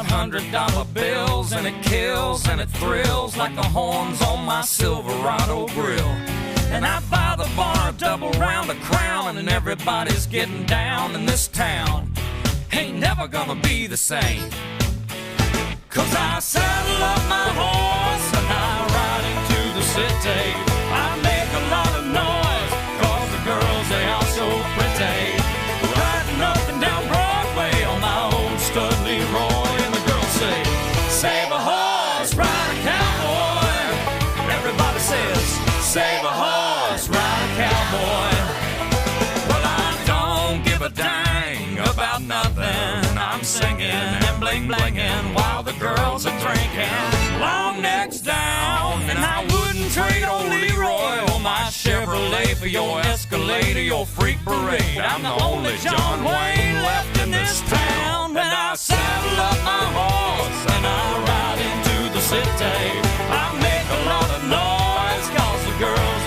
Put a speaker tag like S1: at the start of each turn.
S1: about $100 bills, and it kills and it thrills like the horns on my Silverado grill. And I buy the bar double round the crown, and everybody's getting down in this town. Ain't never gonna be the same, 'cause I saddle up my horse and I ride into the city. I make a lot of noise 'cause the girls, they are so pretty. Riding up and down Broadway on my old stud Leroy, and the girls say, save a horse, ride a cowboy. Everybody says, save a horse, ride a cowboy. Well, I don't give a dang about nothing. I'm singing and bling-blinging while the girls are drinking. Long necks down, and I wouldn't trade old Leroy or my Chevrolet for your Escalade or your freak parade. I'm the only John Wayne left in this town. When I saddle up my horse and I ride into the city, I make a lot of noise 'cause the girls,